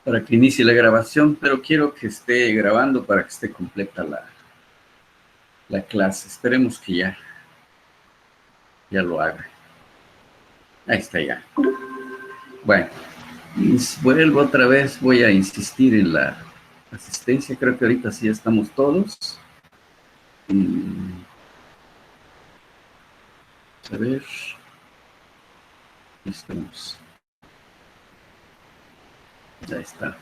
para que inicie la grabación, pero quiero que esté grabando para que esté completa la clase. Esperemos que ya lo haga. Ahí está ya. Bueno, vuelvo otra vez, voy a insistir en la asistencia. Creo que ahorita sí estamos todos. A ver. Estamos. Ya está.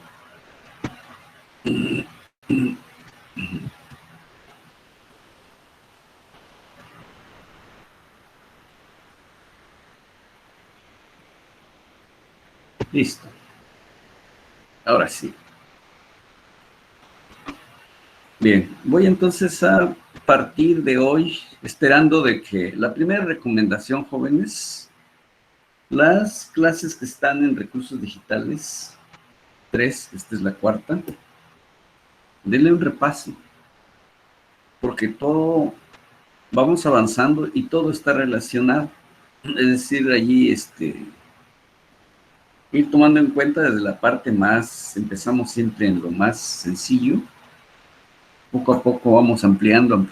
Listo. Ahora sí. Bien, voy entonces a partir de hoy, esperando de que la primera recomendación, jóvenes, las clases que están en recursos digitales, 3, esta es la cuarta, denle un repaso, porque todo, vamos avanzando y todo está relacionado. Es decir, allí, ir tomando en cuenta desde la parte más, empezamos siempre en lo más sencillo, poco a poco vamos ampliando.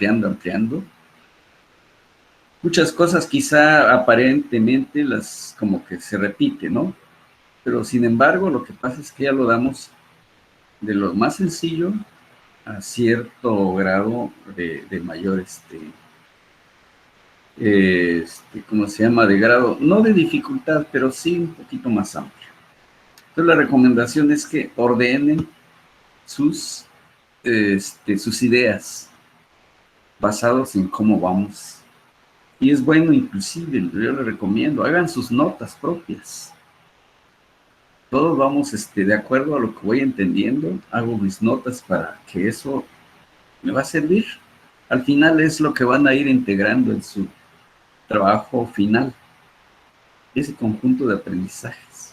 Muchas cosas quizá aparentemente las como que se repite, ¿no? Pero sin embargo lo que pasa es que ya lo damos de lo más sencillo a cierto grado de mayor, ¿cómo se llama? De grado, no de dificultad, pero sí un poquito más amplio. Entonces la recomendación es que ordenen sus ideas basados en cómo vamos. Y es bueno, inclusive, yo les recomiendo, hagan sus notas propias. Todos vamos de acuerdo a lo que voy entendiendo, hago mis notas para que eso me va a servir. Al final es lo que van a ir integrando en su trabajo final, ese conjunto de aprendizajes.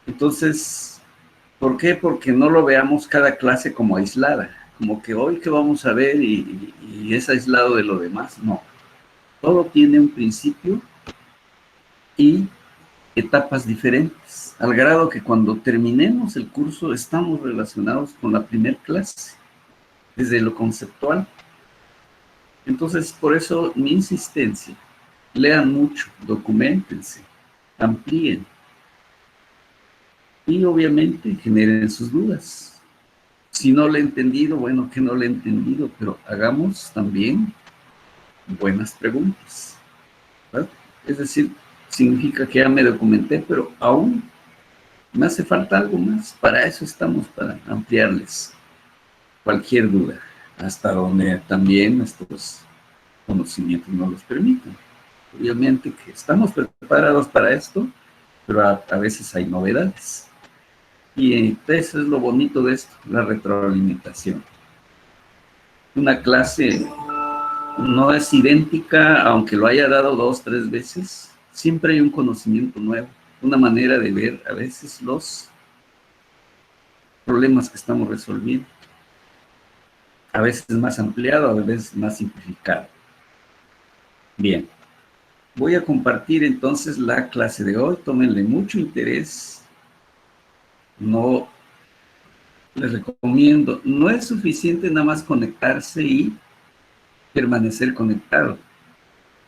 Entonces, ¿por qué? Porque no lo veamos cada clase como aislada, como que hoy que vamos a ver y es aislado de lo demás. No, todo tiene un principio y etapas diferentes, al grado que cuando terminemos el curso estamos relacionados con la primera clase, desde lo conceptual. Entonces, por eso mi insistencia, lean mucho, documentense, amplíen y obviamente generen sus dudas. Si no lo he entendido, bueno, que no lo he entendido, pero hagamos también buenas preguntas, ¿verdad? Es decir, significa que ya me documenté, pero aún me hace falta algo más. Para eso estamos, para ampliarles cualquier duda, hasta donde también nuestros conocimientos nos los permitan. Obviamente que estamos preparados para esto, pero a veces hay novedades. Y eso es lo bonito de esto, la retroalimentación. Una clase no es idéntica, aunque lo haya dado 2, 3 veces, siempre hay un conocimiento nuevo, una manera de ver a veces los problemas que estamos resolviendo. A veces más ampliado, a veces más simplificado. Bien, voy a compartir entonces la clase de hoy, tómenle mucho interés. No les recomiendo, no es suficiente nada más conectarse y permanecer conectado,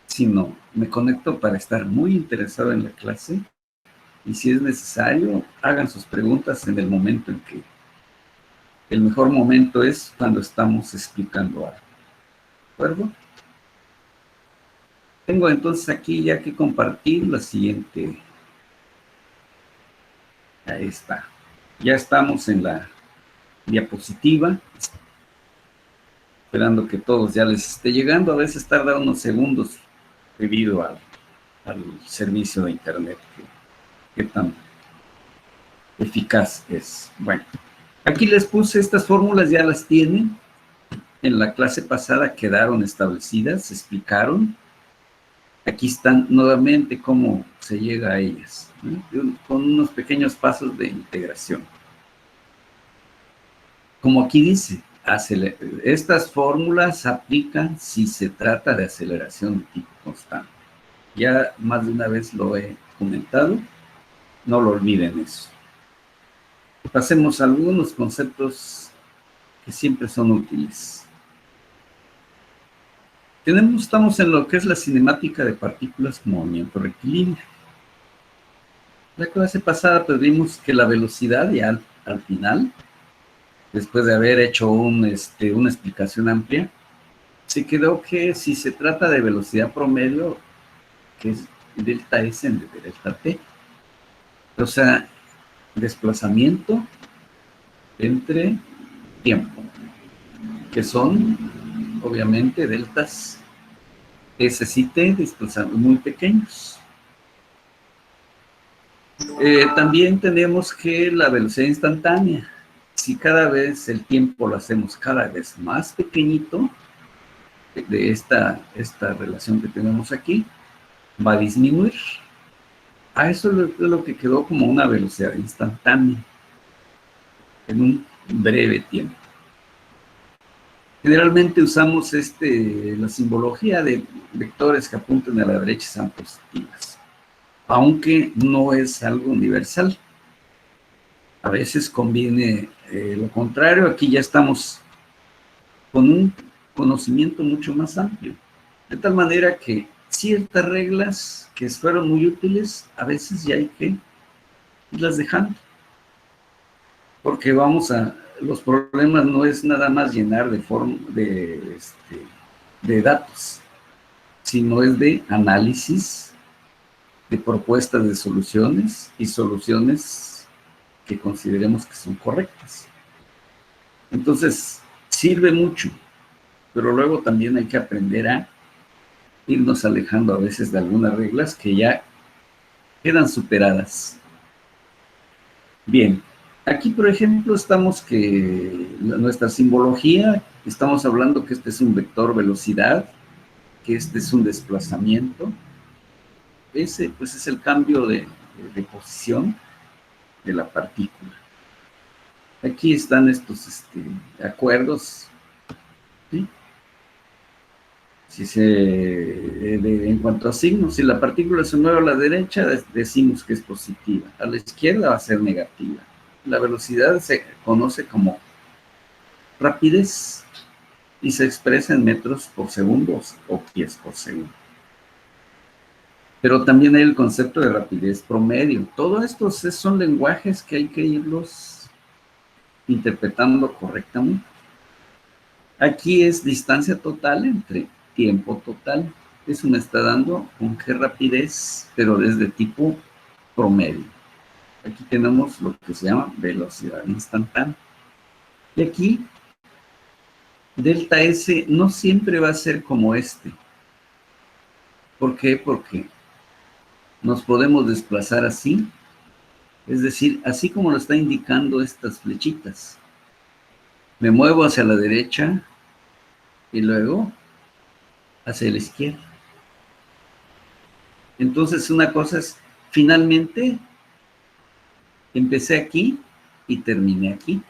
sino me conecto para estar muy interesado en la clase y si es necesario, hagan sus preguntas en el momento en que el mejor momento es cuando estamos explicando algo. ¿De acuerdo? Tengo entonces aquí ya que compartir la siguiente. Ahí está. Ya estamos en la diapositiva. Esperando que todos ya les esté llegando. A veces tarda unos segundos debido al servicio de internet. ¿Qué tan eficaz es? Bueno, aquí les puse estas fórmulas, ya las tienen. En la clase pasada quedaron establecidas, se explicaron. Aquí están nuevamente cómo se llega a ellas, ¿no? Con unos pequeños pasos de integración. Como aquí dice, estas fórmulas se aplican si se trata de aceleración de tipo constante. Ya más de una vez lo he comentado, no lo olviden eso. pasemos a algunos conceptos que siempre son útiles. Estamos en lo que es la cinemática de partículas, movimiento rectilíneo. La clase pasada pues vimos que la velocidad ya al final, después de haber hecho una explicación amplia, se quedó que si se trata de velocidad promedio, que es delta S en vez de delta T, o sea, desplazamiento entre tiempo, que son obviamente deltas S y T, desplazamientos muy pequeños. También tenemos que la velocidad instantánea, si cada vez el tiempo lo hacemos cada vez más pequeñito, de esta relación que tenemos aquí, va a disminuir. A eso es lo que quedó como una velocidad instantánea en un breve tiempo. Generalmente usamos la simbología de vectores que apuntan a la derecha y sean positivas, aunque no es algo universal. A veces conviene lo contrario. Aquí ya estamos con un conocimiento mucho más amplio, de tal manera que ciertas reglas que fueron muy útiles, a veces ya hay que irlas dejando, porque los problemas no es nada más llenar de datos, sino es de análisis, de propuestas de soluciones y soluciones que consideremos que son correctas. Entonces, sirve mucho, pero luego también hay que aprender a irnos alejando a veces de algunas reglas que ya quedan superadas. Bien, aquí por ejemplo estamos nuestra simbología, estamos hablando que este es un vector velocidad, que este es un desplazamiento. Ese pues es el cambio de posición de la partícula. Aquí están estos acuerdos, ¿sí? En cuanto a signos, si la partícula se mueve a la derecha, decimos que es positiva. A la izquierda va a ser negativa. La velocidad se conoce como rapidez y se expresa en metros por segundo o pies por segundo. Pero también hay el concepto de rapidez promedio. Todos estos son lenguajes que hay que irlos interpretando correctamente. Aquí es distancia total entre tiempo total. Eso me está dando con qué rapidez, pero desde tipo promedio. Aquí tenemos lo que se llama velocidad instantánea. Y aquí, delta S no siempre va a ser como este. ¿Por qué? Porque nos podemos desplazar así. Es decir, así como lo está indicando estas flechitas. Me muevo hacia la derecha y luego hacia la izquierda. Entonces, una cosa es, finalmente, empecé aquí y terminé aquí.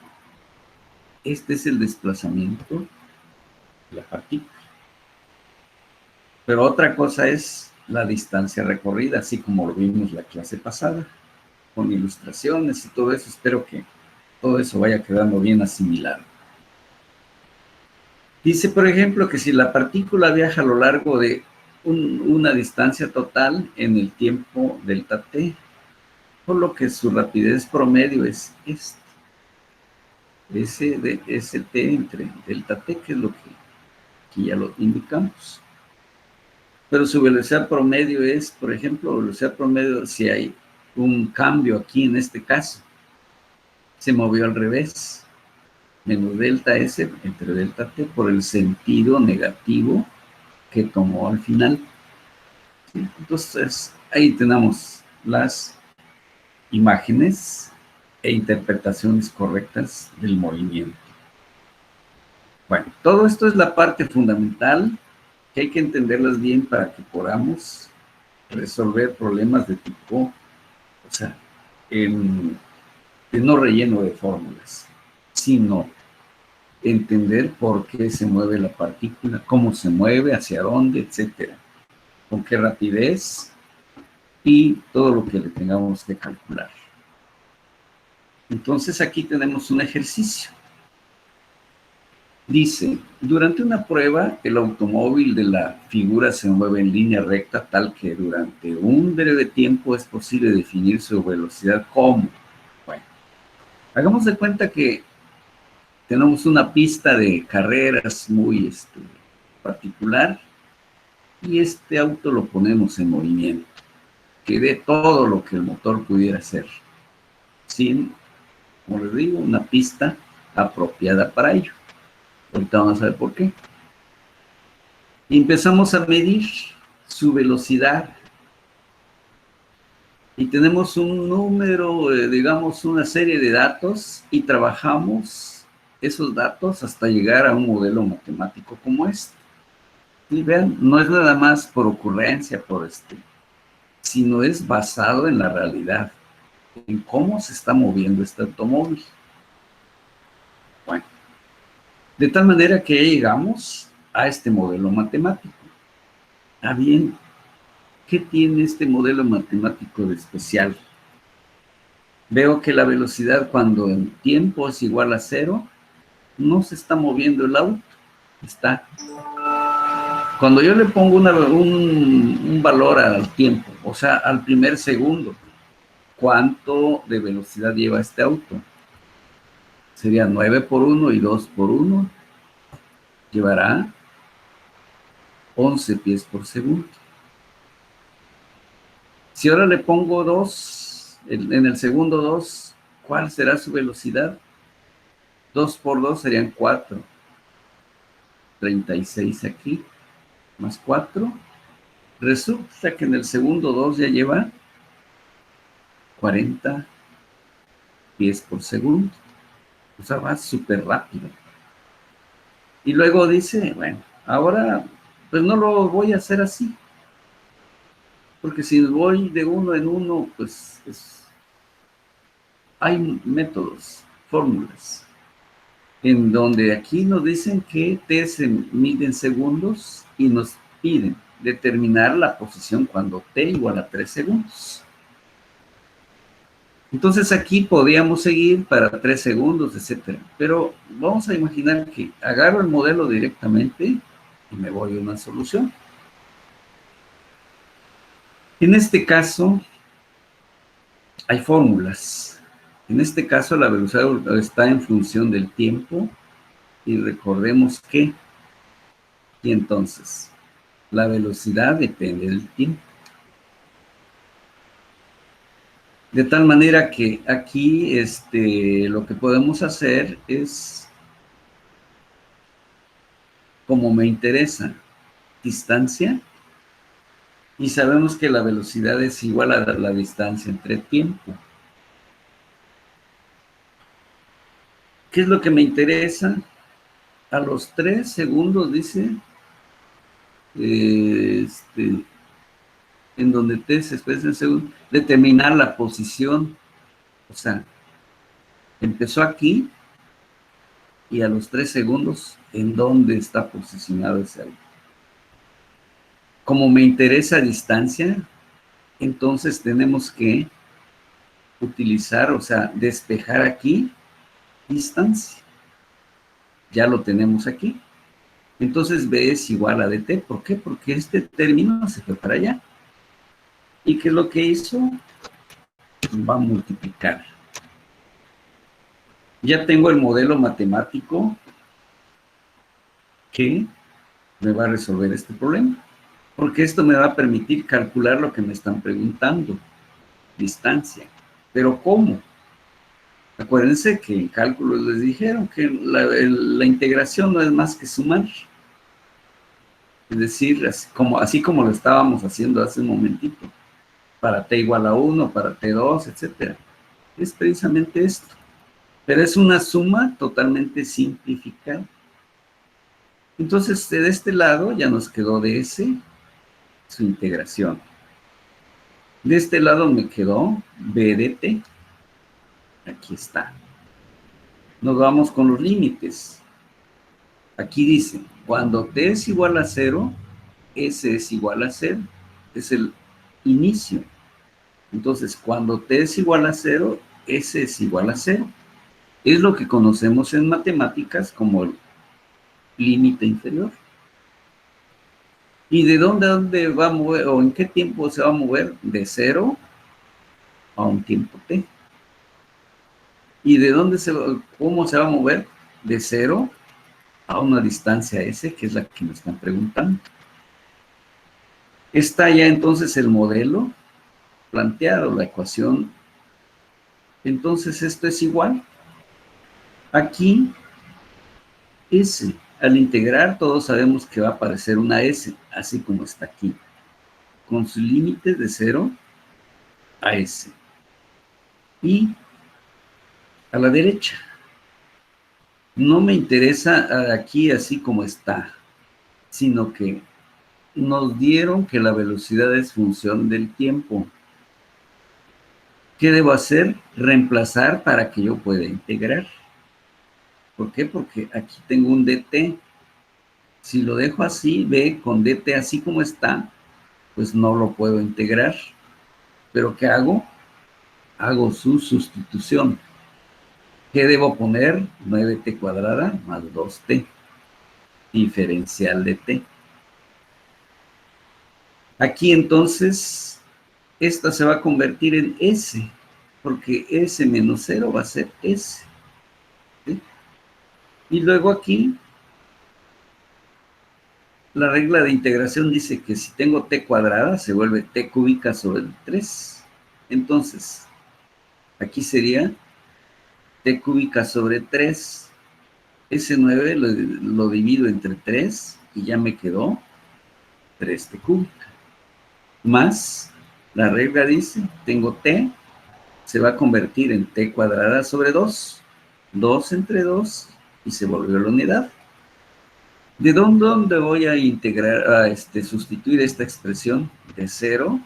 Este es el desplazamiento de la partícula. Pero otra cosa es la distancia recorrida, así como lo vimos la clase pasada, con ilustraciones y todo eso. Espero que todo eso vaya quedando bien asimilado. Dice, por ejemplo, que si la partícula viaja a lo largo de una distancia total en el tiempo delta t, por lo que su rapidez promedio es esta. Ese t entre delta t, que es lo que aquí ya lo indicamos. Pero su velocidad promedio es, por ejemplo, velocidad promedio, si hay un cambio aquí en este caso, se movió al revés, menos delta S entre delta T por el sentido negativo que tomó al final. ¿Sí? Entonces, ahí tenemos las imágenes e interpretaciones correctas del movimiento. Bueno, todo esto es la parte fundamental que hay que entenderlas bien para que podamos resolver problemas de tipo, o sea, no relleno de fórmulas, sino entender por qué se mueve la partícula, cómo se mueve, hacia dónde, etcétera, con qué rapidez y todo lo que le tengamos que calcular. Entonces aquí tenemos un ejercicio. Dice, durante una prueba, el automóvil de la figura se mueve en línea recta tal que durante un breve tiempo es posible definir su velocidad como. Bueno, hagamos de cuenta que tenemos una pista de carreras muy particular y este auto lo ponemos en movimiento, que dé todo lo que el motor pudiera hacer, sin, como les digo, una pista apropiada para ello. Ahorita vamos a ver por qué. Y empezamos a medir su velocidad. Y tenemos un número, digamos, una serie de datos y trabajamos esos datos hasta llegar a un modelo matemático como este. Y vean, no es nada más por ocurrencia, sino es basado en la realidad, en cómo se está moviendo este automóvil. Bueno, de tal manera que llegamos a este modelo matemático. Ah, bien, ¿qué tiene este modelo matemático de especial? Veo que la velocidad cuando el tiempo es igual a 0, no se está moviendo el auto, está. Cuando yo le pongo un valor al tiempo, o sea, al primer segundo, ¿cuánto de velocidad lleva este auto? Sería 9 por 1 y 2 por 1. Llevará 11 pies por segundo. Si ahora le pongo 2, en el segundo 2, ¿cuál será su velocidad? 2 por 2 serían 4. 36 aquí, más 4. Resulta que en el segundo 2 ya lleva 40 pies por segundo. O sea, va súper rápido. Y luego dice, bueno, ahora pues no lo voy a hacer así. Porque si voy de uno en uno, pues hay métodos, fórmulas, en donde aquí nos dicen que t se mide en segundos y nos piden determinar la posición cuando t igual a 3 segundos. Entonces aquí podríamos seguir para 3 segundos, etcétera. Pero vamos a imaginar que agarro el modelo directamente y me voy a una solución. En este caso, hay fórmulas. En este caso, la velocidad está en función del tiempo y recordemos que, y entonces, la velocidad depende del tiempo. De tal manera que aquí lo que podemos hacer es, como me interesa, distancia, y sabemos que la velocidad es igual a la distancia entre tiempo. ¿Qué es lo que me interesa? A los 3 segundos, dice, en donde t se expresa en segundos, determinar la posición. O sea, empezó aquí y a los 3 segundos, ¿en dónde está posicionado ese auto? Como me interesa distancia, entonces tenemos que utilizar, o sea, despejar aquí distancia. Ya lo tenemos aquí. Entonces B es igual a dt. ¿Por qué? Porque este término se fue para allá. ¿Y qué es lo que hizo? Va a multiplicar. Ya tengo el modelo matemático que me va a resolver este problema. Porque esto me va a permitir calcular lo que me están preguntando. Distancia. ¿Pero cómo? Acuérdense que en cálculos les dijeron que la integración no es más que sumar. Es decir, así como lo estábamos haciendo hace un momentito. Para t igual a 1, para t2, etc. Es precisamente esto. Pero es una suma totalmente simplificada. Entonces, de este lado ya nos quedó ds, su integración. De este lado me quedó b de t. Aquí está. Nos vamos con los límites. Aquí dice, cuando t es igual a 0, s es igual a 0. Es el inicio. Entonces, cuando t es igual a 0, S es igual a 0. Es lo que conocemos en matemáticas como el límite inferior. ¿Y de dónde a dónde va a mover, o en qué tiempo se va a mover? De 0 a un tiempo t. ¿Y de dónde cómo se va a mover? De 0 a una distancia s, que es la que me están preguntando. Está ya entonces el modelo planteado, la ecuación. Entonces esto es igual. Aquí, S. Al integrar, todos sabemos que va a aparecer una S, así como está aquí, con su límite de 0 a S. Y a la derecha, no me interesa aquí así como está, sino que nos dieron que la velocidad es función del tiempo. ¿Qué debo hacer? Reemplazar para que yo pueda integrar. ¿Por qué? Porque aquí tengo un dt. Si lo dejo así, ve, con dt así como está, pues no lo puedo integrar. ¿Pero qué hago? Hago su sustitución. ¿Qué debo poner? 9t cuadrada más 2t, diferencial de t. Aquí entonces, esta se va a convertir en s, porque s menos 0 va a ser s. ¿Sí? Y luego aquí, la regla de integración dice que si tengo t cuadrada, se vuelve t cúbica sobre 3. Entonces, aquí sería t cúbica sobre 3. Ese 9 lo divido entre 3 y ya me quedó 3t cúbica. Más, la regla dice, tengo t, se va a convertir en t cuadrada sobre 2. 2 entre 2 y se volvió la unidad. ¿De dónde voy a integrar, sustituir esta expresión? De 0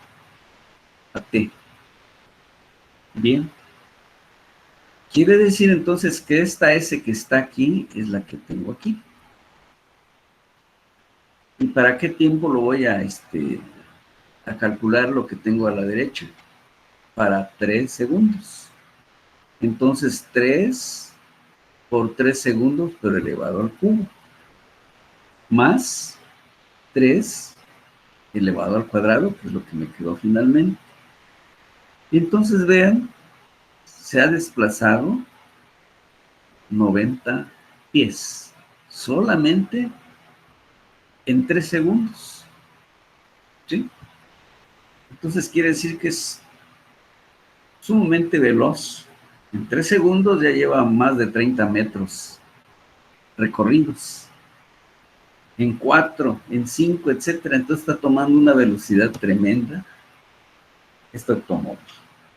a t. Bien. Quiere decir entonces que esta S que está aquí es la que tengo aquí. ¿Y para qué tiempo lo voy a calcular lo que tengo a la derecha? Para 3 segundos. Entonces 3 por 3 segundos, pero elevado al cubo. Más 3 elevado al cuadrado, que es lo que me quedó finalmente. Y entonces vean, se ha desplazado 90 pies. Solamente en 3 segundos. ¿Sí? Entonces quiere decir que es sumamente veloz. En 3 segundos ya lleva más de 30 metros recorridos. En 4, en 5, etcétera. Entonces está tomando una velocidad tremenda este automóvil.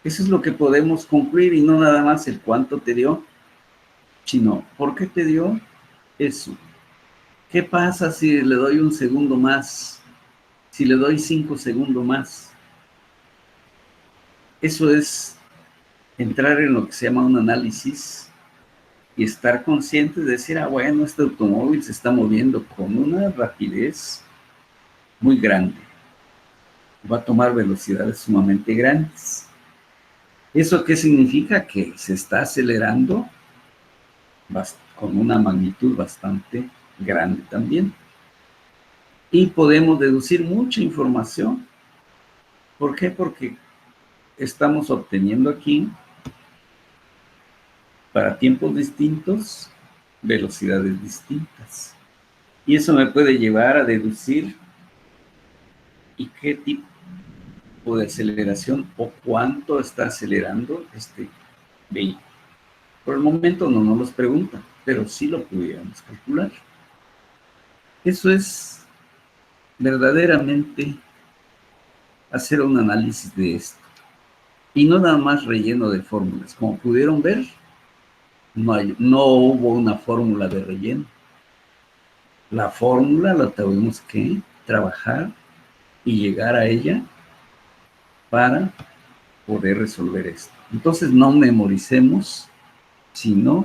Eso es lo que podemos concluir y no nada más el cuánto te dio, sino por qué te dio eso. ¿Qué pasa si le doy un segundo más? Si le doy 5 segundos más. Eso es entrar en lo que se llama un análisis y estar consciente de decir, bueno, este automóvil se está moviendo con una rapidez muy grande. Va a tomar velocidades sumamente grandes. ¿Eso qué significa? Que se está acelerando con una magnitud bastante grande también. Y podemos deducir mucha información. ¿Por qué? Porque estamos obteniendo aquí, para tiempos distintos, velocidades distintas. Y eso me puede llevar a deducir y qué tipo de aceleración o cuánto está acelerando este vehículo. Por el momento no nos los pregunta, pero sí lo pudiéramos calcular. Eso es verdaderamente hacer un análisis de esto. Y no nada más relleno de fórmulas. Como pudieron ver, no hubo una fórmula de relleno. La fórmula la tuvimos que trabajar y llegar a ella para poder resolver esto. Entonces no memoricemos, sino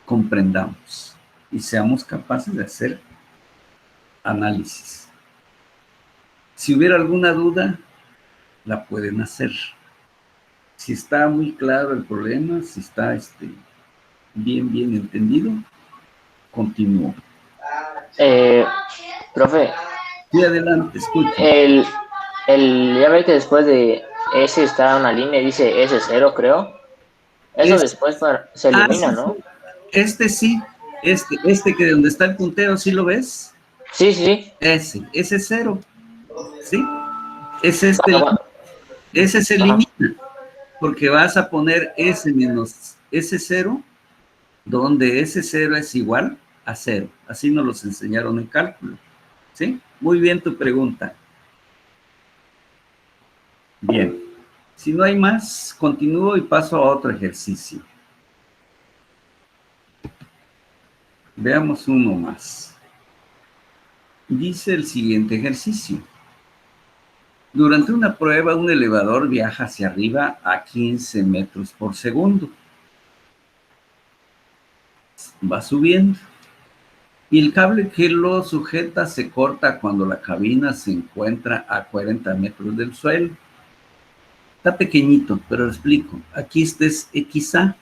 comprendamos y seamos capaces de hacer análisis. Si hubiera alguna duda, la pueden hacer. Si está muy claro el problema, si está bien entendido, continúo. Profe, Sí, adelante, escucho. ya ve que después de S está una línea y dice S0, creo. Eso Es, después se elimina, sí, ¿no? sí. Sí, que de donde está el puntero, ¿sí lo ves? Sí, sí, sí. Ese cero, ¿sí? Ese Cuando- ese se ajá. elimina, porque vas a poner S menos S0, donde S0 es igual a 0. Así nos los enseñaron en cálculo, ¿sí? Muy bien tu pregunta. Bien. Si no hay más, continúo y paso a otro ejercicio. Veamos uno más. Dice el siguiente ejercicio. Durante una prueba, un elevador viaja hacia arriba a 15 metros por segundo. Va subiendo. Y el cable que lo sujeta se corta cuando la cabina se encuentra a 40 metros del suelo. Está pequeñito, pero lo explico. Aquí este es XA.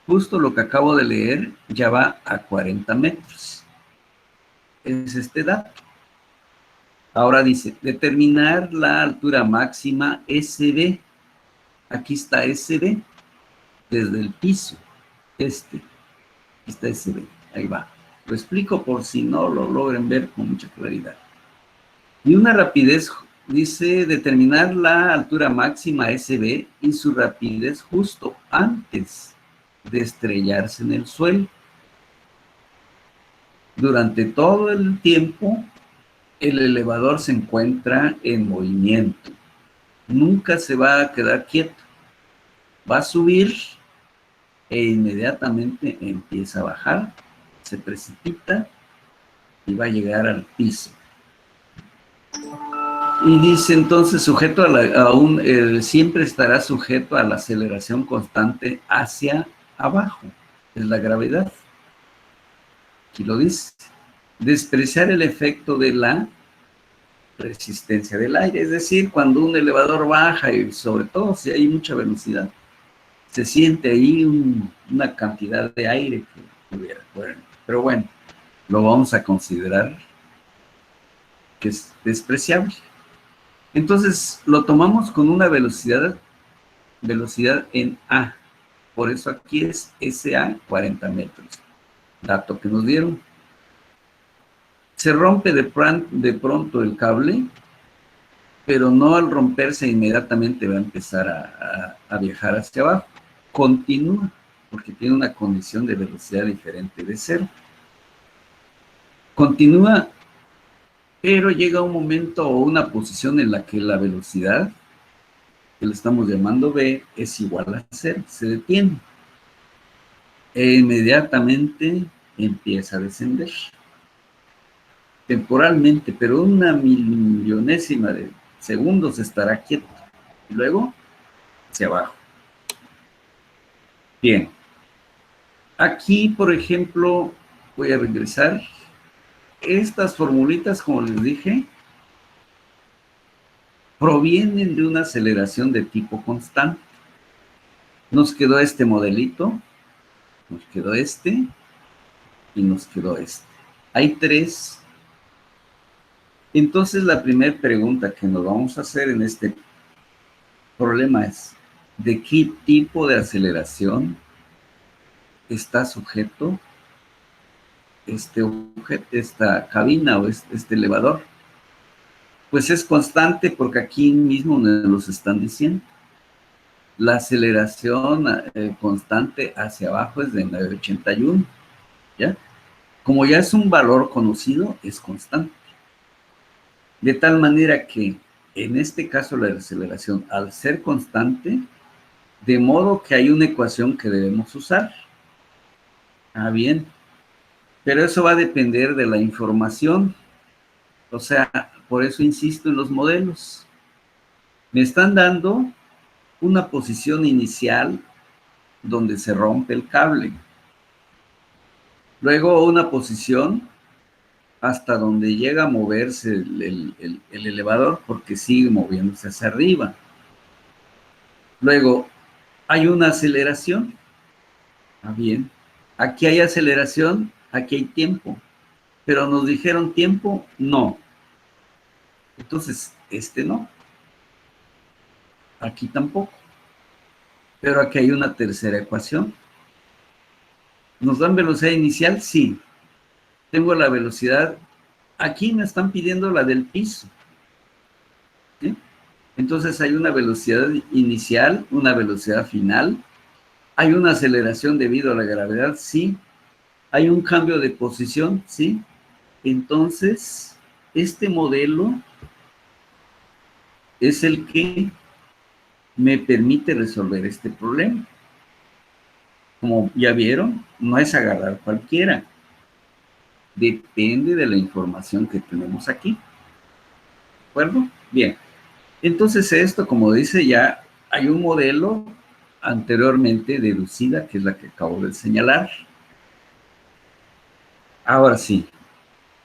Justo lo que acabo de leer ya va a 40 metros. Es este dato. Ahora dice, determinar la altura máxima SB. Aquí está SB, desde el piso. Aquí está SB, ahí va. Lo explico por si no lo logren ver con mucha claridad. Y una rapidez, dice, determinar la altura máxima SB y su rapidez justo antes de estrellarse en el suelo. Durante todo el tiempo, el elevador se encuentra en movimiento. Nunca se va a quedar quieto. Va a subir e inmediatamente empieza a bajar, se precipita y va a llegar al piso. Y dice entonces, siempre estará sujeto a la aceleración constante hacia abajo. Es la gravedad. Aquí lo dice. Despreciar el efecto de la resistencia del aire. Es decir, cuando un elevador baja y sobre todo si hay mucha velocidad, se siente ahí una cantidad de aire que hubiera. Bueno, pero bueno, lo vamos a considerar que es despreciable. Entonces, lo tomamos con una velocidad en A. Por eso aquí es SA 40 metros. Dato que nos dieron. Se rompe de pronto el cable, pero no al romperse inmediatamente va a empezar a viajar hacia abajo. Continúa, porque tiene una condición de velocidad diferente de cero. Continúa, pero llega un momento o una posición en la que la velocidad, que le estamos llamando B, es igual a cero, se detiene. E inmediatamente empieza a descender. Temporalmente, pero una millonésima de segundos estará quieto. Y luego, hacia abajo. Bien. Aquí, por ejemplo, voy a regresar. Estas formulitas, como les dije, provienen de una aceleración de tipo constante. Nos quedó este modelito, nos quedó este y nos quedó este. Hay tres. Entonces, la primera pregunta que nos vamos a hacer en este problema es, ¿de qué tipo de aceleración está sujeto esta cabina o este elevador? Pues es constante porque aquí mismo nos los están diciendo. La aceleración constante hacia abajo es de 981, ¿ya? Como ya es un valor conocido, es constante. De tal manera que, en este caso, la aceleración, al ser constante, de modo que hay una ecuación que debemos usar. Ah, bien. Pero eso va a depender de la información. O sea, por eso insisto en los modelos. Me están dando una posición inicial donde se rompe el cable. Luego una posición hasta donde llega a moverse el elevador porque sigue moviéndose hacia arriba. Luego, hay una aceleración. Ah, bien. Aquí hay aceleración, aquí hay tiempo. Pero nos dijeron tiempo, no. Entonces, no. Aquí tampoco. Pero aquí hay una tercera ecuación. ¿Nos dan velocidad inicial? Sí. Tengo la velocidad. Aquí me están pidiendo la del piso. ¿Sí? Entonces hay una velocidad inicial, una velocidad final. Hay una aceleración debido a la gravedad, sí. Hay un cambio de posición, sí. Entonces, este modelo es el que me permite resolver este problema. Como ya vieron, no es agarrar cualquiera. Depende de la información que tenemos aquí. ¿De acuerdo? Bien. Entonces esto, como dice, ya hay un modelo anteriormente deducida, que es la que acabo de señalar. Ahora sí,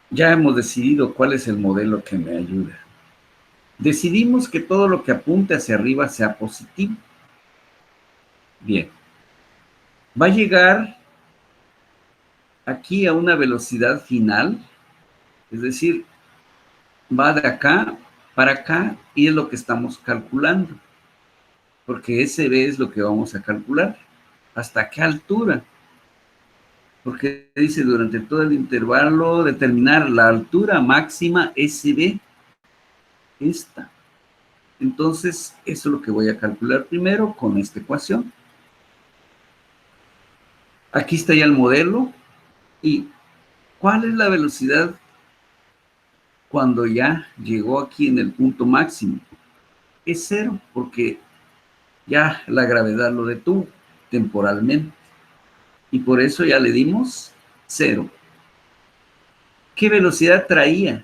ya hemos decidido cuál es el modelo que me ayuda. Decidimos que todo lo que apunte hacia arriba sea positivo. Bien. Va a llegar aquí a una velocidad final, es decir, va de acá para acá y es lo que estamos calculando, porque SB es lo que vamos a calcular. ¿Hasta qué altura? Porque dice durante todo el intervalo determinar la altura máxima SB, esta. Entonces, eso es lo que voy a calcular primero con esta ecuación. Aquí está ya el modelo. ¿Y cuál es la velocidad cuando ya llegó aquí en el punto máximo? Es cero, porque ya la gravedad lo detuvo temporalmente. Y por eso ya le dimos cero. ¿Qué velocidad traía?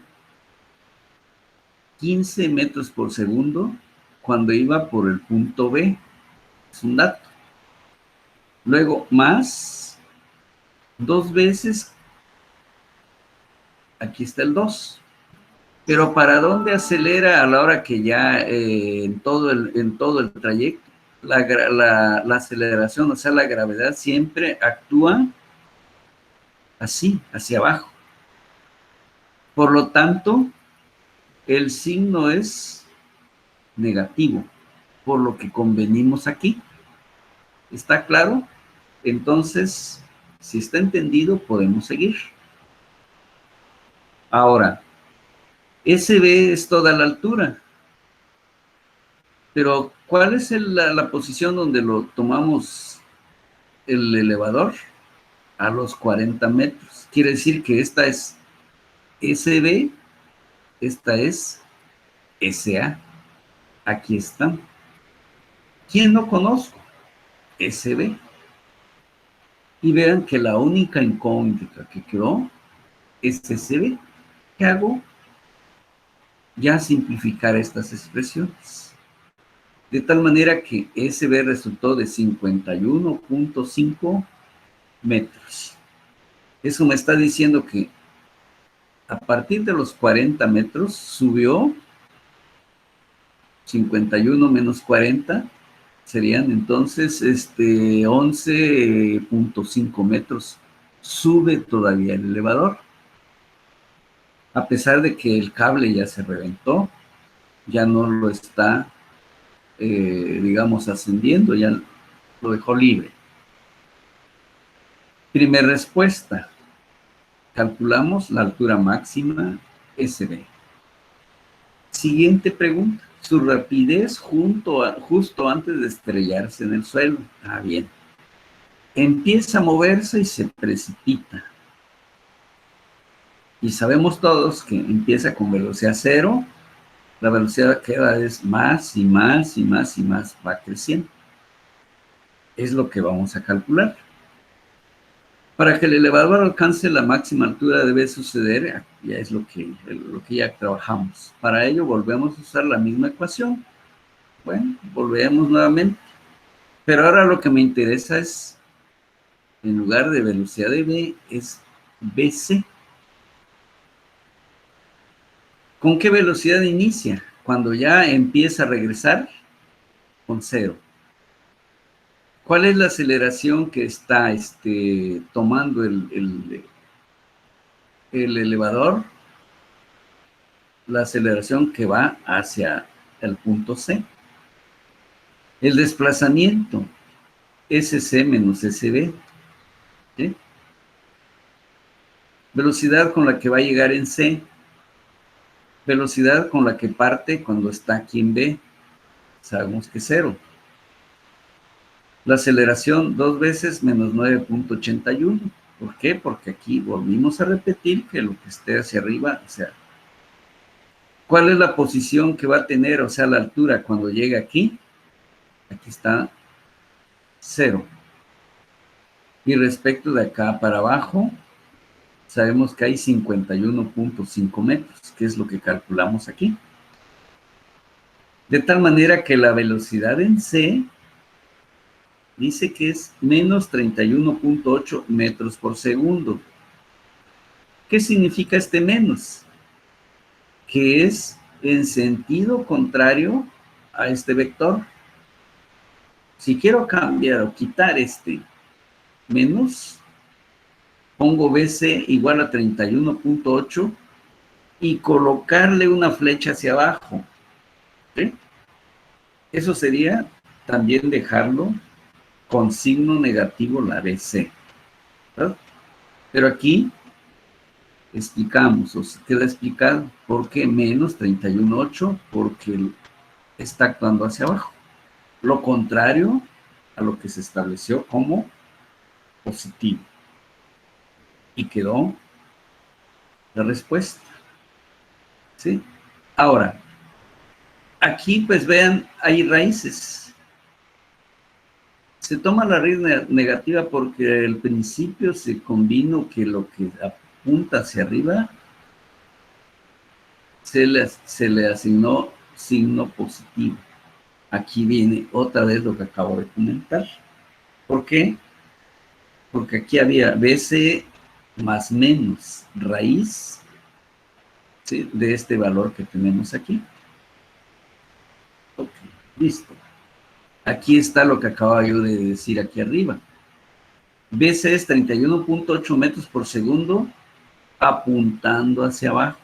15 metros por segundo cuando iba por el punto B. Es un dato. Luego, más 2 veces, aquí está el 2. Pero ¿para dónde acelera a la hora que ya en todo el trayecto? La aceleración, o sea, la gravedad siempre actúa así, hacia abajo. Por lo tanto, el signo es negativo, por lo que convenimos aquí. ¿Está claro? Entonces, si está entendido, podemos seguir. Ahora, SB es toda la altura. Pero, ¿cuál es la posición donde lo tomamos el elevador? A los 40 metros. Quiere decir que esta es SB, esta es SA. Aquí están. ¿Quién no conozco? SB. Y vean que la única incógnita que quedó es SB. ¿Qué hago? Ya simplificar estas expresiones. De tal manera que SB resultó de 51.5 metros. Eso me está diciendo que a partir de los 40 metros subió 51 menos 40, serían entonces 11.5 metros. Sube todavía el elevador. A pesar de que el cable ya se reventó, ya no lo está, digamos, ascendiendo, ya lo dejó libre. Primera respuesta. Calculamos la altura máxima SB. Siguiente pregunta. Su rapidez justo antes de estrellarse en el suelo. Ah, bien. Empieza a moverse y se precipita. Y sabemos todos que empieza con velocidad cero. La velocidad que va es más y más y más y más, va creciendo. Es lo que vamos a calcular. Para que el elevador alcance la máxima altura debe suceder, ya es lo que ya trabajamos. Para ello volvemos a usar la misma ecuación. Bueno, volvemos nuevamente. Pero ahora lo que me interesa es, en lugar de velocidad de v, es vc. ¿Con qué velocidad inicia? Cuando ya empieza a regresar, con cero. ¿Cuál es la aceleración que está tomando el elevador? La aceleración que va hacia el punto C. El desplazamiento, SC menos SB. ¿Sí? Velocidad con la que va a llegar en C. Velocidad con la que parte cuando está aquí en B. Sabemos que es 0. La aceleración 2 veces menos 9.81. ¿Por qué? Porque aquí volvimos a repetir que lo que esté hacia arriba, o sea, ¿cuál es la posición que va a tener, o sea, la altura cuando llegue aquí? Aquí está 0. Y respecto de acá para abajo, sabemos que hay 51.5 metros, que es lo que calculamos aquí. De tal manera que la velocidad en C dice que es menos 31.8 metros por segundo. ¿Qué significa este menos? Que es en sentido contrario a este vector. Si quiero cambiar o quitar este menos, pongo BC igual a 31.8 y colocarle una flecha hacia abajo. ¿Sí? Eso sería también dejarlo con signo negativo la BC. ¿Verdad? Pero aquí explicamos, o se queda explicado por qué menos 31.8, porque está actuando hacia abajo. Lo contrario a lo que se estableció como positivo. Y quedó la respuesta. ¿Sí? Ahora, aquí pues vean, hay raíces. Se toma la raíz negativa porque al principio se combinó que lo que apunta hacia arriba se le asignó signo positivo. Aquí viene otra vez lo que acabo de comentar. ¿Por qué? Porque aquí había BC más menos raíz, ¿sí?, de este valor que tenemos aquí. Ok, listo. Aquí está lo que acababa yo de decir aquí arriba. BC es 31.8 metros por segundo apuntando hacia abajo.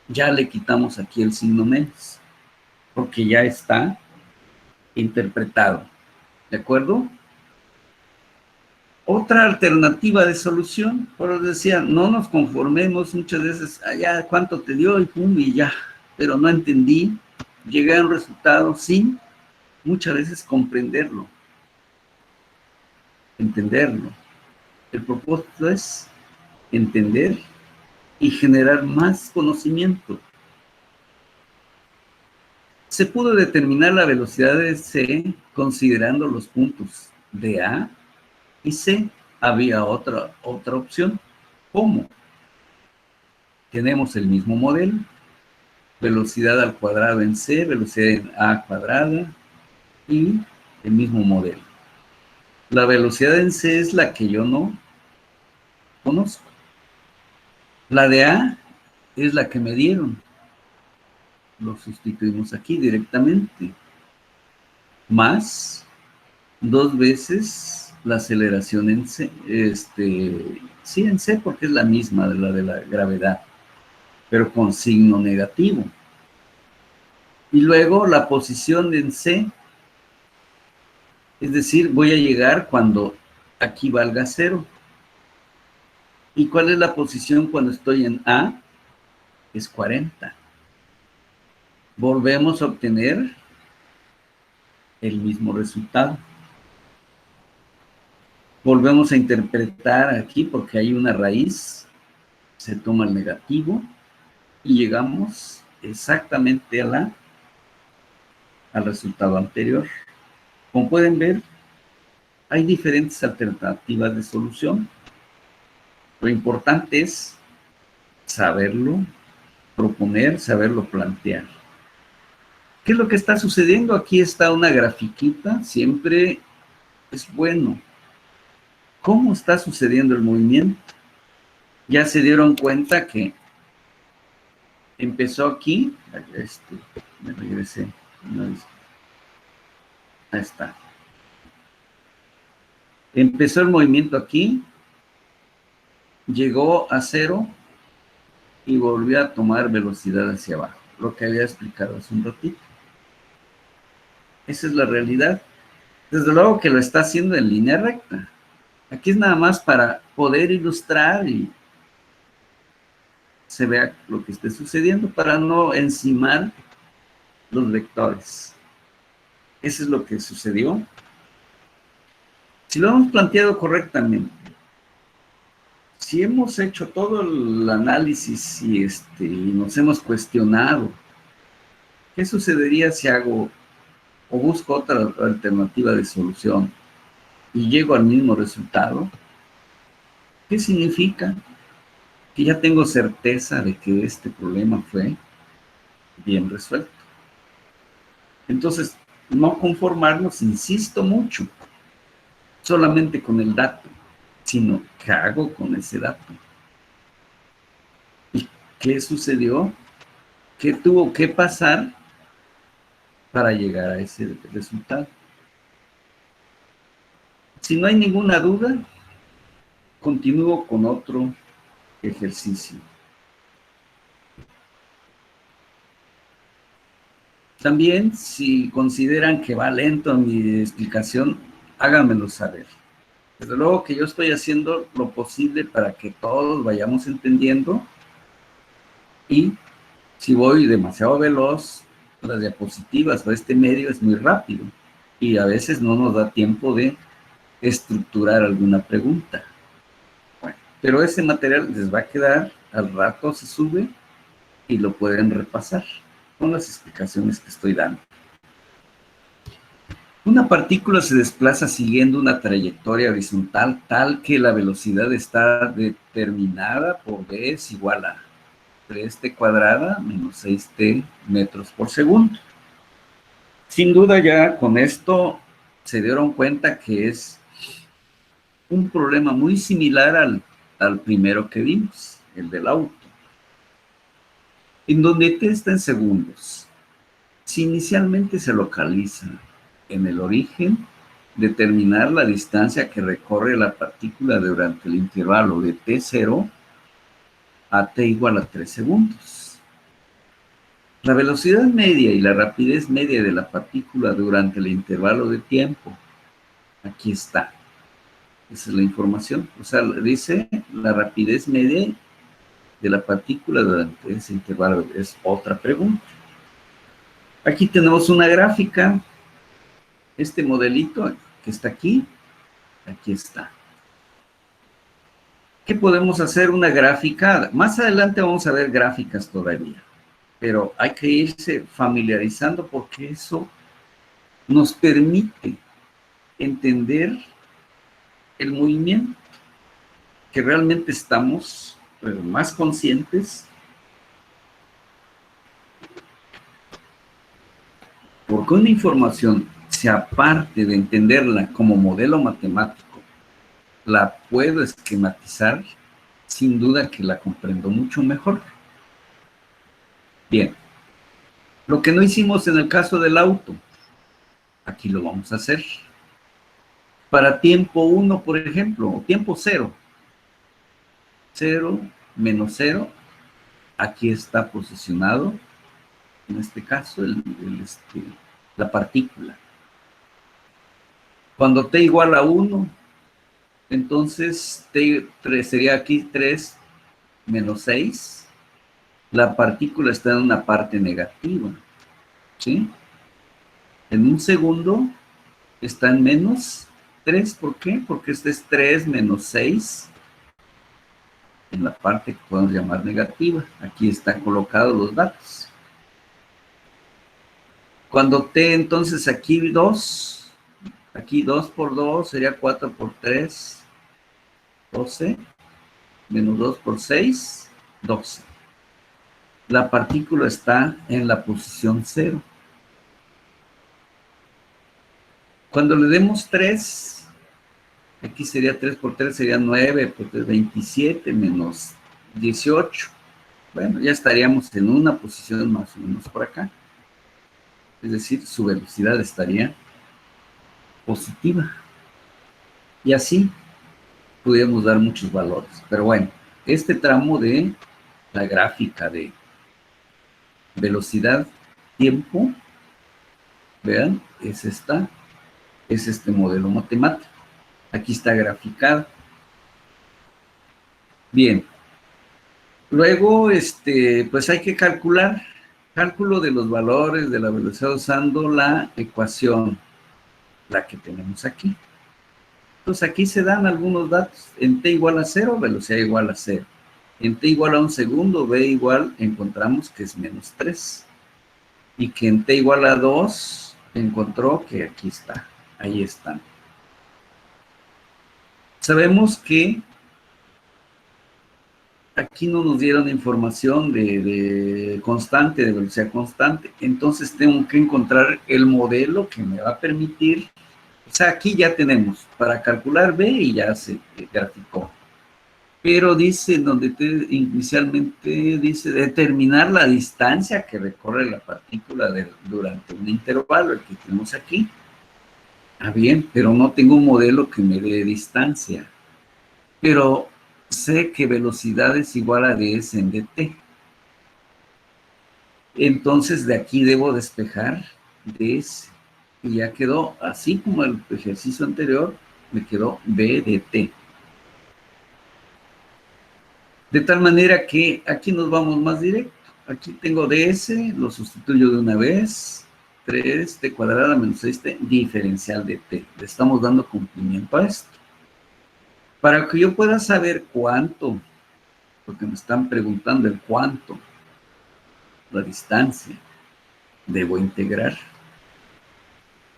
Ya le quitamos aquí el signo menos, porque ya está interpretado. ¿De acuerdo? Otra alternativa de solución, por eso decía, no nos conformemos muchas veces, allá cuánto te dio y pum, y ya, pero no entendí, llegué a un resultado sin muchas veces comprenderlo, entenderlo. El propósito es entender y generar más conocimiento. Se pudo determinar la velocidad de C considerando los puntos de A y C. Había otra opción. ¿Cómo? Tenemos el mismo modelo, velocidad al cuadrado en C, velocidad en A cuadrada y el mismo modelo. La velocidad en C es la que yo no conozco. La de A es la que me dieron. Lo sustituimos aquí directamente. Más 2 veces la aceleración en C. Sí, en C porque es la misma de la gravedad, pero con signo negativo. Y luego la posición en C, es decir, voy a llegar cuando aquí valga 0. ¿Y cuál es la posición cuando estoy en A? Es 40. Volvemos a obtener el mismo resultado. Volvemos a interpretar aquí porque hay una raíz, se toma el negativo y llegamos exactamente al resultado anterior. Como pueden ver, hay diferentes alternativas de solución. Lo importante es saberlo proponer, saberlo plantear. ¿Qué es lo que está sucediendo? Aquí está una grafiquita, siempre es bueno. ¿Cómo está sucediendo el movimiento? Ya se dieron cuenta que empezó aquí, me regresé, ahí está. Empezó el movimiento aquí, llegó a 0 y volvió a tomar velocidad hacia abajo, lo que había explicado hace un ratito. Esa es la realidad. Desde luego que lo está haciendo en línea recta. Aquí es nada más para poder ilustrar y se vea lo que esté sucediendo, para no encimar los vectores. Eso es lo que sucedió. Si lo hemos planteado correctamente, si hemos hecho todo el análisis y nos hemos cuestionado, ¿qué sucedería si hago o busco otra alternativa de solución y llego al mismo resultado? ¿Qué significa? Que ya tengo certeza de que este problema fue bien resuelto. Entonces, no conformarnos, insisto mucho, solamente con el dato, sino qué hago con ese dato. ¿Y qué sucedió? ¿Qué tuvo que pasar para llegar a ese resultado? Si no hay ninguna duda, continúo con otro ejercicio. También, si consideran que va lento mi explicación, háganmelo saber. Desde luego que yo estoy haciendo lo posible para que todos vayamos entendiendo, y si voy demasiado veloz, las diapositivas o este medio es muy rápido y a veces no nos da tiempo de estructurar alguna pregunta. Bueno, pero ese material les va a quedar, al rato se sube y lo pueden repasar con las explicaciones que estoy dando. Una partícula se desplaza siguiendo una trayectoria horizontal tal que la velocidad está determinada por v es igual a 3t cuadrada menos 6t metros por segundo. Sin duda ya con esto se dieron cuenta que es un problema muy similar al primero que vimos, el del auto, en donde t está en segundos. Si inicialmente se localiza en el origen, determinar la distancia que recorre la partícula durante el intervalo de t0 a t igual a 3 segundos. La velocidad media y la rapidez media de la partícula durante el intervalo de tiempo, aquí está. Esa es la información. O sea, dice la rapidez media de la partícula durante ese intervalo. Es otra pregunta. Aquí tenemos una gráfica. Este modelito que está aquí está. ¿Qué podemos hacer? Una gráfica. Más adelante vamos a ver gráficas todavía, pero hay que irse familiarizando porque eso nos permite entender el movimiento, que realmente estamos más conscientes, porque una información, si aparte de entenderla como modelo matemático, la puedo esquematizar, sin duda que la comprendo mucho mejor. Bien, lo que no hicimos en el caso del auto, aquí lo vamos a hacer. Para tiempo 1, por ejemplo, o tiempo 0, 0 menos 0, aquí está posicionado, en este caso, la partícula. Cuando t igual a 1, entonces t3 sería aquí 3 menos 6. La partícula está en una parte negativa, ¿sí? En un segundo está en menos 3. ¿Por qué? Porque este es 3 menos 6 en la parte que podemos llamar negativa. Aquí están colocados los datos. Cuando t, entonces aquí 2, aquí 2 por 2 sería 4 por 3, 12, menos 2 por 6, 12. La partícula está en la posición 0. Cuando le demos 3, aquí sería 3 por 3, sería 9, por 3, 27, menos 18. Bueno, ya estaríamos en una posición más o menos por acá. Es decir, su velocidad estaría positiva. Y así pudiéramos dar muchos valores. Pero bueno, este tramo de la gráfica de velocidad, tiempo, vean, es este modelo matemático. Aquí está graficado. Bien. Luego, pues hay que calcular. Cálculo de los valores de la velocidad usando la ecuación, la que tenemos aquí. Entonces aquí se dan algunos datos. En t igual a 0, velocidad igual a 0. En t igual a 1 segundo, v igual, encontramos que es menos 3. Y que en t igual a 2, encontró que aquí está. Ahí están. Sabemos que aquí no nos dieron información de constante, de velocidad constante. Entonces tengo que encontrar el modelo que me va a permitir. O sea, aquí ya tenemos para calcular v y ya se graficó. Pero dice, inicialmente dice determinar la distancia que recorre la partícula durante un intervalo, el que tenemos aquí. Ah, bien, pero no tengo un modelo que me dé distancia. Pero sé que velocidad es igual a ds en dt. Entonces de aquí debo despejar ds. Y ya quedó, así como el ejercicio anterior, me quedó v de t. De tal manera que aquí nos vamos más directo. Aquí tengo ds, lo sustituyo de una vez. 3t cuadrada menos 6t diferencial de t. Le estamos dando cumplimiento a esto. Para que yo pueda saber cuánto, porque me están preguntando el cuánto, la distancia, debo integrar.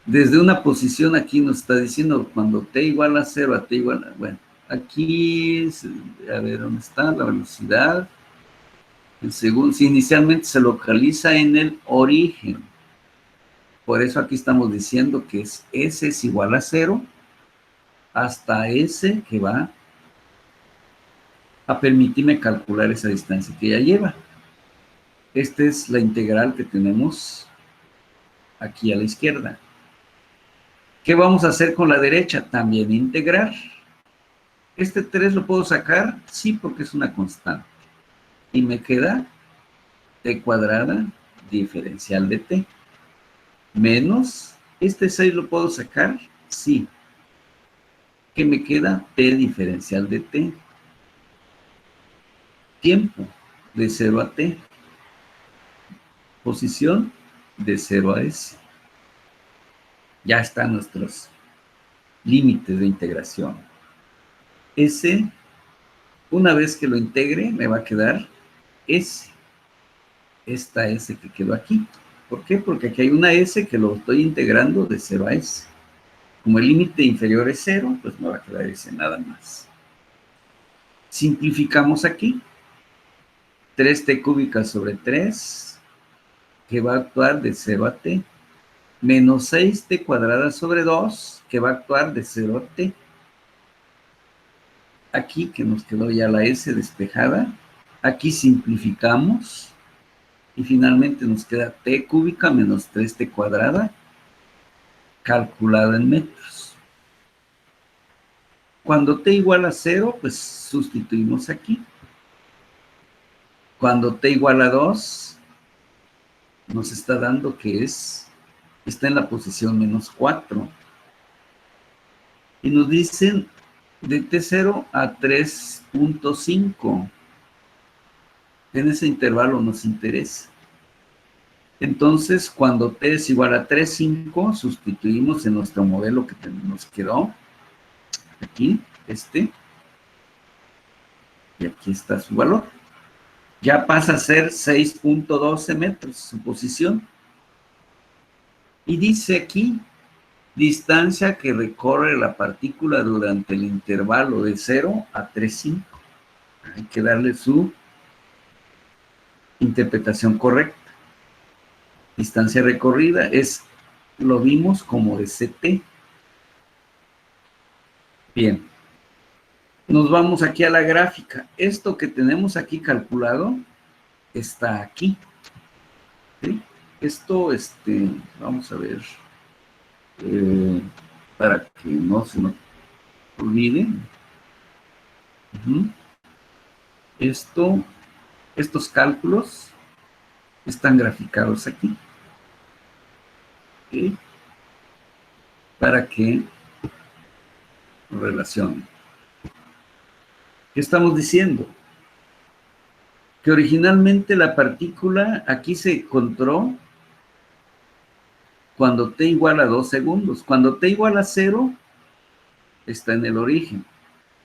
Desde una posición aquí nos está diciendo cuando t igual a 0 a t igual a... Bueno, aquí, a ver, ¿dónde está la velocidad? Según, si inicialmente se localiza en el origen. Por eso aquí estamos diciendo que es S es igual a 0 hasta S que va a permitirme calcular esa distancia que ya lleva. Esta es la integral que tenemos aquí a la izquierda. ¿Qué vamos a hacer con la derecha? También integrar. ¿Este 3 lo puedo sacar? Sí, porque es una constante. Y me queda t cuadrada diferencial de t. Menos, ¿este 6 lo puedo sacar? Sí. ¿Qué me queda? T diferencial de t. Tiempo, de 0 a t. Posición, de 0 a s. Ya están nuestros límites de integración. S, una vez que lo integre, me va a quedar S. Esta S que quedó aquí. ¿Por qué? Porque aquí hay una S que lo estoy integrando de 0 a S. Como el límite inferior es 0, pues me va a quedar S nada más. Simplificamos aquí. 3t cúbica sobre 3, que va a actuar de 0 a t. Menos 6t cuadrada sobre 2, que va a actuar de 0 a t. Aquí que nos quedó ya la S despejada. Aquí simplificamos. Y finalmente nos queda t cúbica menos 3t cuadrada, calculada en metros. Cuando t igual a 0, pues sustituimos aquí. Cuando t igual a 2, nos está dando que está en la posición menos 4. Y nos dicen de t0 a 3.5. En ese intervalo nos interesa. Entonces, cuando t es igual a 3.5, sustituimos en nuestro modelo que nos quedó. Aquí, y aquí está su valor. Ya pasa a ser 6.12 metros su posición. Y dice aquí, distancia que recorre la partícula durante el intervalo de 0 a 3.5. Hay que darle su interpretación correcta. Distancia recorrida lo vimos como de CT. Bien. Nos vamos aquí a la gráfica. Esto que tenemos aquí calculado está aquí. ¿Sí? Esto, vamos a ver, para que no se nos olviden. Estos cálculos están graficados aquí. ¿Okay? Para que relacionen. ¿Qué estamos diciendo? Que originalmente la partícula aquí se encontró cuando t igual a 2 segundos. Cuando t igual a 0, está en el origen.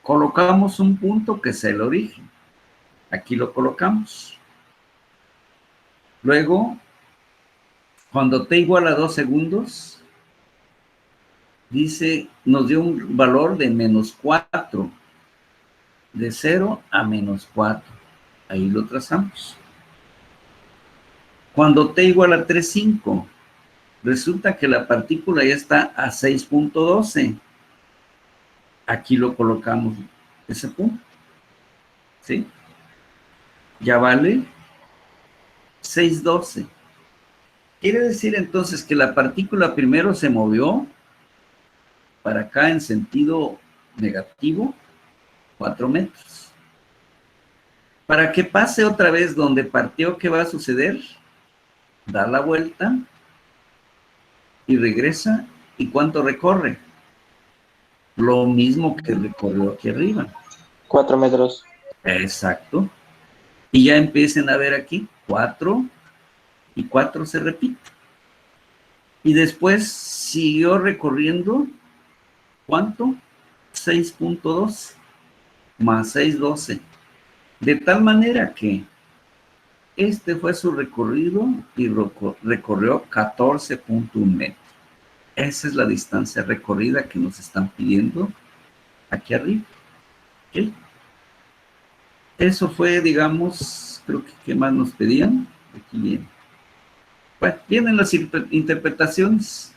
Colocamos un punto que es el origen. Aquí lo colocamos. Luego, cuando t igual a 2 segundos, dice, nos dio un valor de menos 4. De 0 a menos 4. Ahí lo trazamos. Cuando t igual a 3,5, resulta que la partícula ya está a 6.12. Aquí lo colocamos, ese punto. ¿Sí? Ya vale 6.12. Quiere decir entonces que la partícula primero se movió para acá en sentido negativo, 4 metros. Para que pase otra vez donde partió, ¿qué va a suceder? Da la vuelta y regresa. ¿Y cuánto recorre? Lo mismo que recorrió aquí arriba. 4 metros. Exacto. Y ya empiecen a ver aquí, 4 y 4 se repite. Y después siguió recorriendo, ¿cuánto? 6.2 más 6.12. De tal manera que este fue su recorrido y recorrió 14.1 metros. Esa es la distancia recorrida que nos están pidiendo aquí arriba. ¿Okay? Eso fue, digamos, creo que ¿qué más nos pedían? Aquí viene. Bueno, vienen las interpretaciones.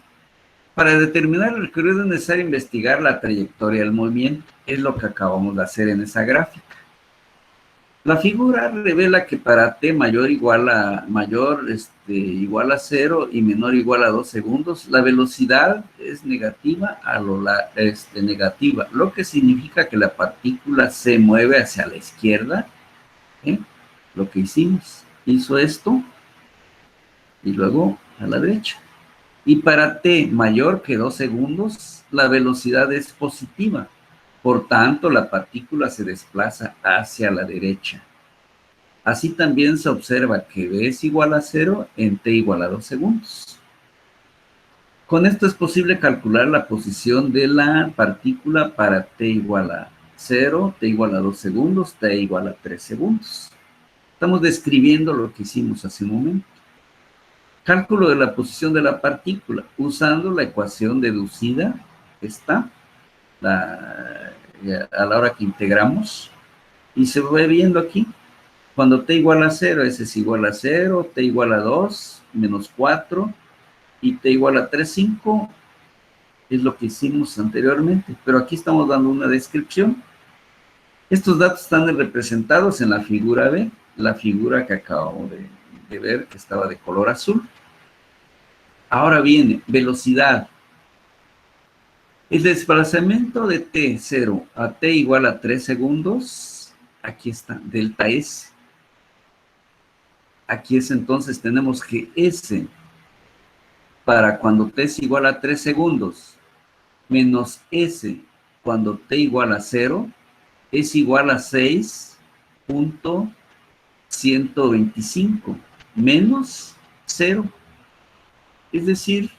Para determinar el recorrido es necesario investigar la trayectoria del movimiento. Es lo que acabamos de hacer en esa gráfica. La figura revela que para t igual a 0 y menor o igual a 2 segundos, la velocidad es negativa negativa, lo que significa que la partícula se mueve hacia la izquierda. Lo que hizo esto y luego a la derecha. Y para t mayor que 2 segundos, la velocidad es positiva. Por tanto, la partícula se desplaza hacia la derecha. Así también se observa que v es igual a 0 en t igual a 2 segundos. Con esto es posible calcular la posición de la partícula para t igual a 0, t igual a 2 segundos, t igual a 3 segundos. Estamos describiendo lo que hicimos hace un momento. Cálculo de la posición de la partícula usando la ecuación deducida, está a la hora que integramos, y se va viendo aquí, cuando t igual a 0, ese es igual a 0, t igual a 2, menos 4, y t igual a 3, 5, es lo que hicimos anteriormente, pero aquí estamos dando una descripción. Estos datos están representados en la figura B, la figura que acabamos de ver, que estaba de color azul. Ahora viene velocidad. El desplazamiento de t0 a t igual a 3 segundos, aquí está, delta S. Aquí es entonces, tenemos que S para cuando t es igual a 3 segundos, menos S cuando t igual a 0, es igual a 6.125 menos 0. Es decir,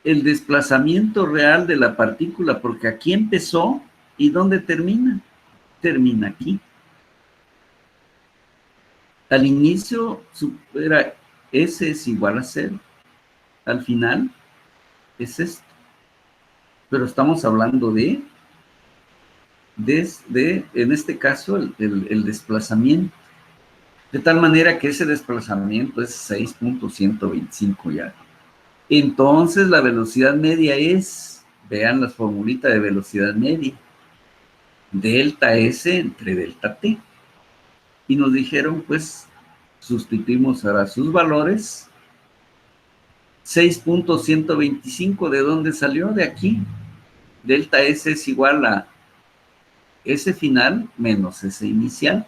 el desplazamiento real de la partícula, porque aquí empezó, ¿y dónde termina? Termina aquí. Al inicio era S es igual a 0. Al final es esto. Pero estamos hablando de en este caso, el desplazamiento. De tal manera que ese desplazamiento es 6.125 ya. Entonces, la velocidad media es, vean la formulita de velocidad media, delta S entre delta T. Y nos dijeron, pues, sustituimos ahora sus valores. 6.125, ¿de dónde salió? De aquí. Delta S es igual a S final menos S inicial.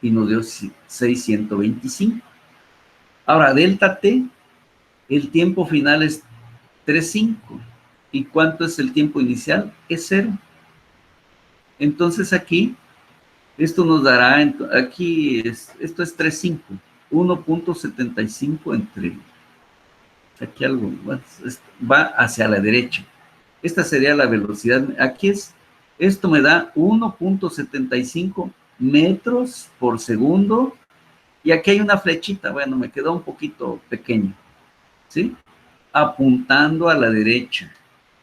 Y nos dio 625. Ahora, delta T, el tiempo final es 3,5. ¿Y cuánto es el tiempo inicial? Es 0. Entonces aquí, esto nos dará, aquí esto es 3,5. 1.75 entre, aquí algo, va hacia la derecha. Esta sería la velocidad. Aquí esto me da 1.75 metros por segundo. Y aquí hay una flechita, bueno, me quedó un poquito pequeño, ¿sí? Apuntando a la derecha,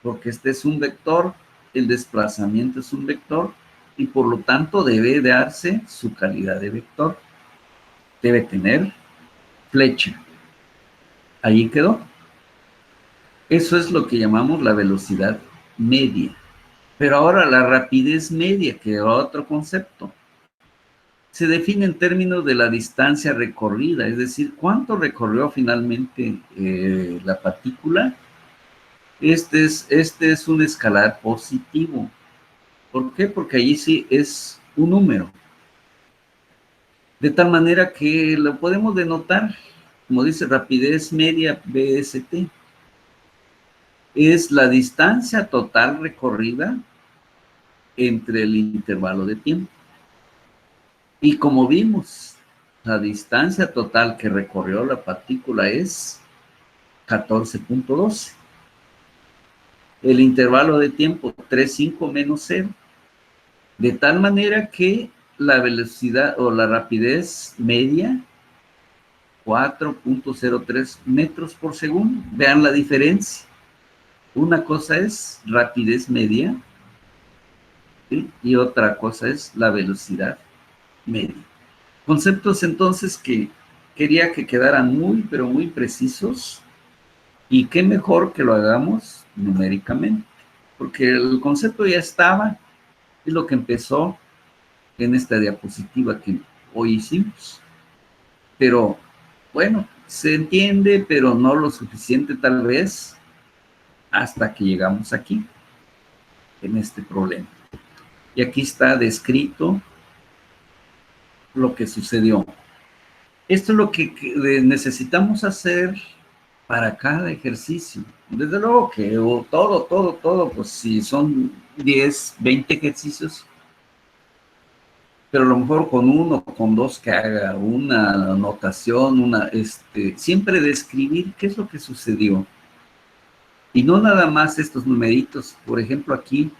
porque este es un vector, el desplazamiento es un vector, y por lo tanto debe darse su calidad de vector. Debe tener flecha. Ahí quedó. Eso es lo que llamamos la velocidad media. Pero ahora la rapidez media, que era otro concepto, se define en términos de la distancia recorrida, es decir, cuánto recorrió finalmente la partícula. Este es un escalar positivo. ¿Por qué? Porque allí sí es un número. De tal manera que lo podemos denotar, como dice, rapidez media BST. Es la distancia total recorrida entre el intervalo de tiempo. Y como vimos, la distancia total que recorrió la partícula es 14.12. El intervalo de tiempo 3,5 menos 0. De tal manera que la velocidad o la rapidez media, 4.03 metros por segundo. Vean la diferencia. Una cosa es rapidez media, ¿sí? Y otra cosa es la velocidad media. Conceptos entonces que quería que quedaran muy, pero muy precisos. Y qué mejor que lo hagamos numéricamente, porque el concepto ya estaba, es lo que empezó en esta diapositiva que hoy hicimos. Pero, bueno, se entiende, pero no lo suficiente tal vez, hasta que llegamos aquí, en este problema. Y aquí está descrito lo que sucedió. Esto es lo que necesitamos hacer para cada ejercicio. Desde luego que todo, pues si son 10, 20 ejercicios, pero a lo mejor con uno, con dos que haga una anotación, siempre describir qué es lo que sucedió. Y no nada más estos numeritos, por ejemplo aquí,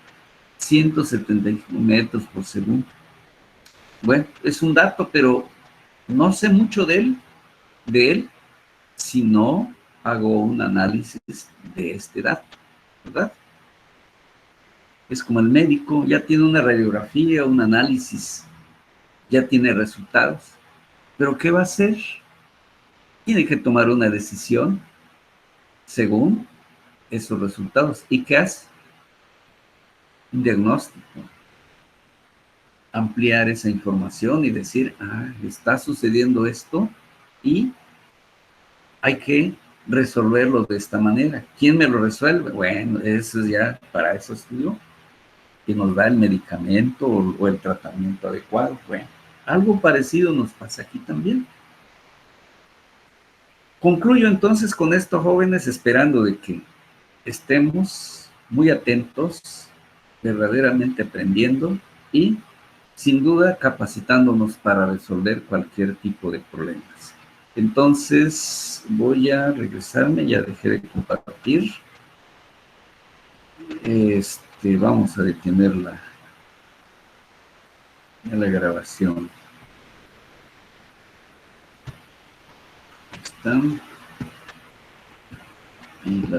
175 metros por segundo. Bueno, es un dato, pero no sé mucho de él, si no hago un análisis de este dato, ¿verdad? Es como el médico, ya tiene una radiografía, un análisis, ya tiene resultados, pero ¿qué va a hacer? Tiene que tomar una decisión según esos resultados. ¿Y qué hace? Un diagnóstico. Ampliar esa información y decir, está sucediendo esto y hay que resolverlo de esta manera. ¿Quién me lo resuelve? Bueno, eso ya, para eso estudio, que nos da el medicamento o el tratamiento adecuado. Bueno, algo parecido nos pasa aquí también. Concluyo entonces con esto, jóvenes, esperando de que estemos muy atentos, verdaderamente aprendiendo y, sin duda, capacitándonos para resolver cualquier tipo de problemas. Entonces, voy a regresarme, ya dejé de compartir. Vamos a detener la grabación. Están y la